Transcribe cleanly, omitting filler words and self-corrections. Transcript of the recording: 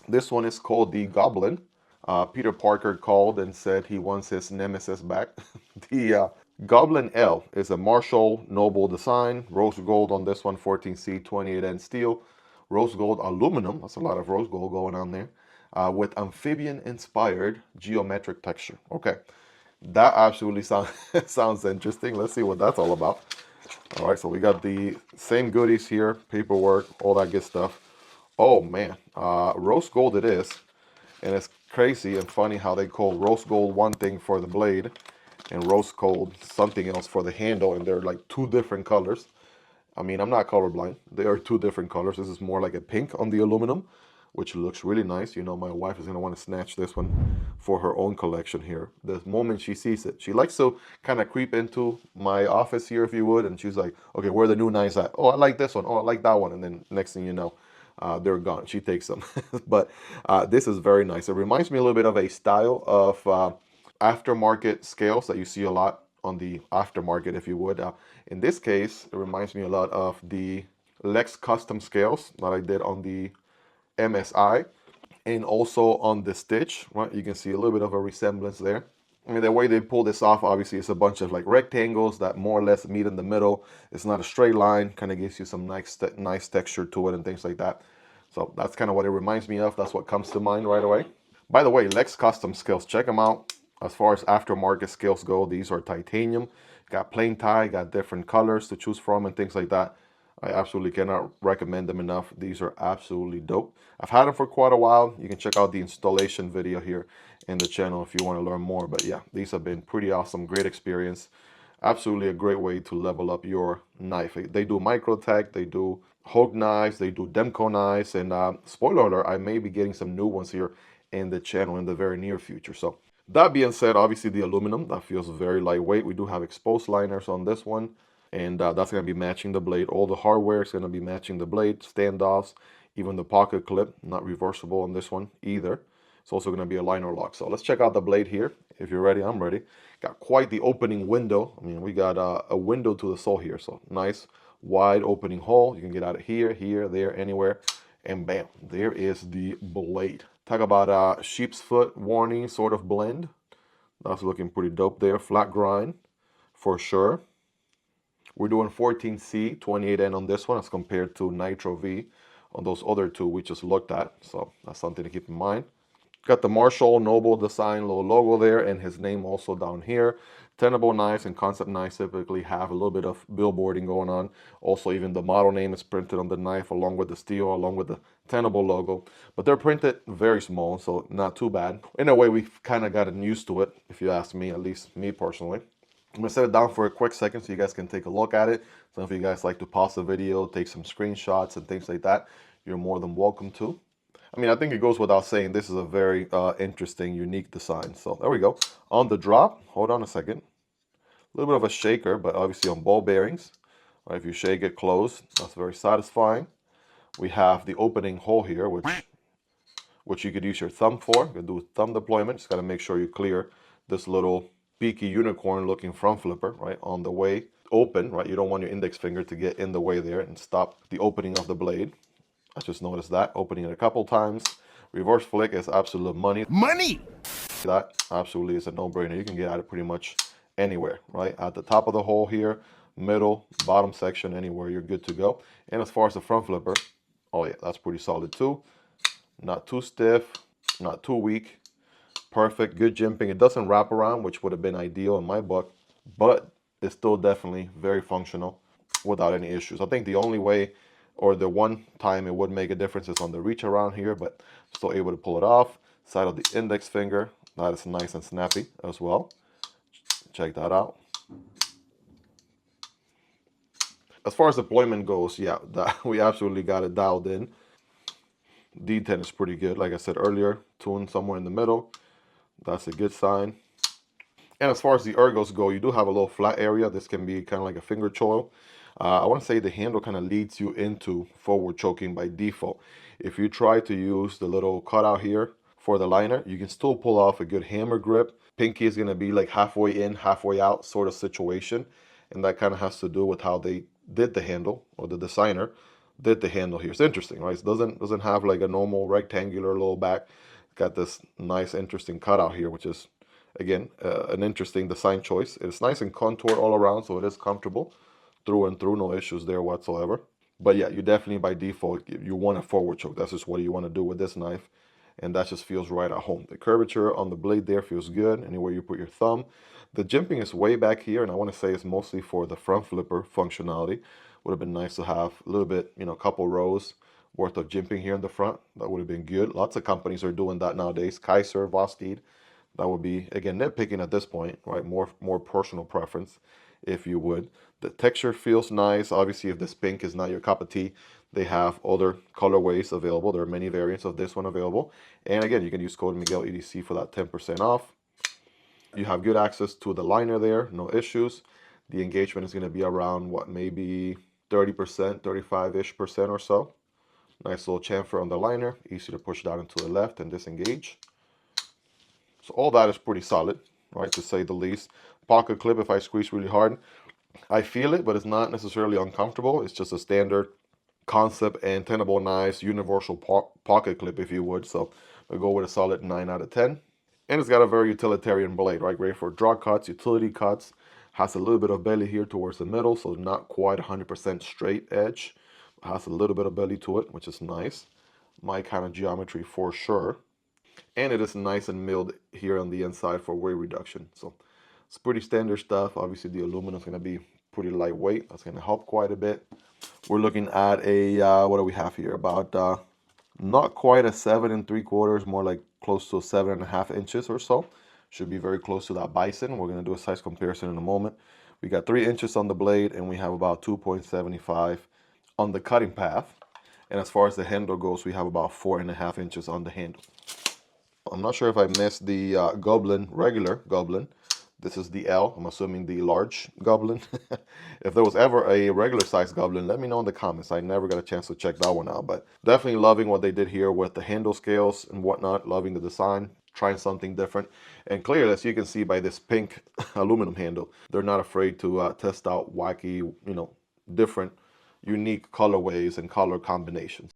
This one is called the Goblin. Peter Parker called and said he wants his nemesis back. The Goblin L is a Marshall Noble design. Rose gold on this one, 14C, 28N steel. Rose gold aluminum. That's a lot of rose gold going on there. With amphibian-inspired geometric texture. Okay, that absolutely sounds interesting. Let's see what that's all about. All right, so we got the same goodies here, paperwork, all that good stuff. Oh man, rose gold it is. And it's crazy and funny how they call rose gold one thing for the blade and rose gold something else for the handle, and they're like two different colors. I mean, I'm not colorblind. They are two different colors. This is more like a pink on the aluminum, which looks really nice. You know, my wife is going to want to snatch this one for her own collection here. The moment she sees it, she likes to kind of creep into my office here, if you would, and she's like, okay, where are the new knives at? Oh, I like this one. Oh, I like that one. And then next thing you know, they're gone. She takes them. But this is very nice. It reminds me a little bit of a style of aftermarket scales that you see a lot on the aftermarket, if you would. In this case, it reminds me a lot of the Lex custom scales that I did on the MSI and also on the Stitch, right? You can see a little bit of a resemblance there. I mean, the way they pull this off, obviously, it's a bunch of like rectangles that more or less meet in the middle. It's not a straight line, kind of gives you some nice texture to it and things like that. So that's kind of what it reminds me of. That's what comes to mind right away. By the way, Lex Custom Scales, check them out. As far as aftermarket scales go, these are titanium. Got plain tie, got different colors to choose from and things like that. I absolutely cannot recommend them enough. These are absolutely dope. I've had them for quite a while. You can check out the installation video here in the channel if you want to learn more. But yeah, these have been pretty awesome. Great experience. Absolutely a great way to level up your knife. They do microtech, they do Hogue knives, they do Demco knives, and spoiler alert, I may be getting some new ones here in the channel in the very near future. So that being said, obviously the aluminum, that feels very lightweight. We do have exposed liners on this one, and that's going to be matching the blade. All the hardware is going to be matching the blade, standoffs, even the pocket clip, not reversible on this one either. It's also going to be a liner lock. So let's check out the blade here. If you're ready, I'm ready. Got quite the opening window. I mean, we got a window to the sole here. So nice wide opening hole. You can get out of here, here, there, anywhere. And bam, there is the blade. Talk about a sheep's foot warning sort of blend. That's looking pretty dope there. Flat grind for sure. We're doing 14C, 28N on this one as compared to Nitro V on those other two we just looked at. So that's something to keep in mind. Got the Marshall Noble design little logo there and his name also down here. Tenable knives and concept knives typically have a little bit of billboarding going on. Also, even the model name is printed on the knife along with the steel, along with the Tenable logo. But they're printed very small, so not too bad. In a way, we've kind of gotten used to it, if you ask me, at least me personally. I'm gonna set it down for a quick second so you guys can take a look at it. Some of you guys like to pause the video, take some screenshots and things like that. You're more than welcome to. I mean, I think it goes without saying, this is a very interesting, unique design. So there we go. On the drop, hold on a second. A little bit of a shaker, but obviously on ball bearings. Right, if you shake it closed, that's very satisfying. We have the opening hole here, which you could use your thumb for. You can do thumb deployment. Just got to make sure you clear this little beaky unicorn looking front flipper, right, on the way open, right? You don't want your index finger to get in the way there and stop the opening of the blade. I just noticed that, opening it a couple times. Reverse flick is absolute money. Money! That absolutely is a no-brainer. You can get at it pretty much anywhere, right? At the top of the hole here, middle, bottom section, anywhere, you're good to go. And as far as the front flipper, oh yeah, that's pretty solid too. Not too stiff, not too weak. Perfect, good jimping. It doesn't wrap around, which would have been ideal in my book, but it's still definitely very functional without any issues. I think the only way, or the one time it would make a difference, is on the reach around here, but still able to pull it off. Side of the index finger, that is nice and snappy as well. Check that out. As far as deployment goes, yeah, we absolutely got it dialed in. D10 is pretty good. Like I said earlier, tuned somewhere in the middle. That's a good sign. And as far as the ergos go, you do have a little flat area. This can be kind of like a finger choil. I want to say the handle kind of leads you into forward choking by default. If you try to use the little cutout here for the liner, you can still pull off a good hammer grip. Pinky is going to be like halfway in, halfway out sort of situation. And that kind of has to do with how they did the handle, or the designer. did the handle here. It's interesting, right? It doesn't have like a normal rectangular little back. Got this nice, interesting cutout here, which is, again, an interesting design choice. It's nice and contoured all around, so it is comfortable through and through. No issues there whatsoever. But yeah, you definitely by default, you want a forward choke. That's just what you want to do with this knife. And that just feels right at home. The curvature on the blade there feels good. Anywhere you put your thumb. The jimping is way back here, and I want to say it's mostly for the front flipper functionality. Would have been nice to have a little bit, a couple rows worth of jimping here in the front. That would have been good. Lots of companies are doing that nowadays. Kaiser, Vosteed. That would be, again, nitpicking at this point, right? More personal preference, if you would. The texture feels nice. Obviously, if this pink is not your cup of tea, they have other colorways available. There are many variants of this one available. And again, you can use code Miguel EDC for that 10% off. You have good access to the liner there, no issues. The engagement is going to be around, what, maybe 30%, 35-ish% or so. Nice little chamfer on the liner, easy to push down into the left and disengage. So all that is pretty solid, right, to say the least. Pocket clip, if I squeeze really hard, I feel it, but it's not necessarily uncomfortable. It's just a standard concept and Tenable knives, universal pocket clip, if you would. So I'll go with a solid 9 out of 10. And it's got a very utilitarian blade, right? Great for draw cuts, utility cuts. Has a little bit of belly here towards the middle, so not quite 100% straight edge. Has a little bit of belly to it, which is nice. My kind of geometry for sure. And it is nice and milled here on the inside for weight reduction. So it's pretty standard stuff. Obviously, the aluminum is going to be pretty lightweight. That's going to help quite a bit. We're looking at a, what do we have here? About not quite a 7 3/4, more like close to 7.5 inches or so. Should be very close to that Bison. We're going to do a size comparison in a moment. We got 3 inches on the blade, and we have about 2.75 on the cutting path. And as far as the handle goes, we have about 4.5 inches on the handle. I'm not sure if I missed the regular Goblin. This is the L. I'm assuming the large Goblin. If there was ever a regular size Goblin, let me know in the comments. I never got a chance to check that one out. But definitely loving what they did here with the handle scales and whatnot. Loving the design. Trying something different. And clearly, as you can see by this pink aluminum handle, they're not afraid to test out wacky, different, unique colorways and color combinations.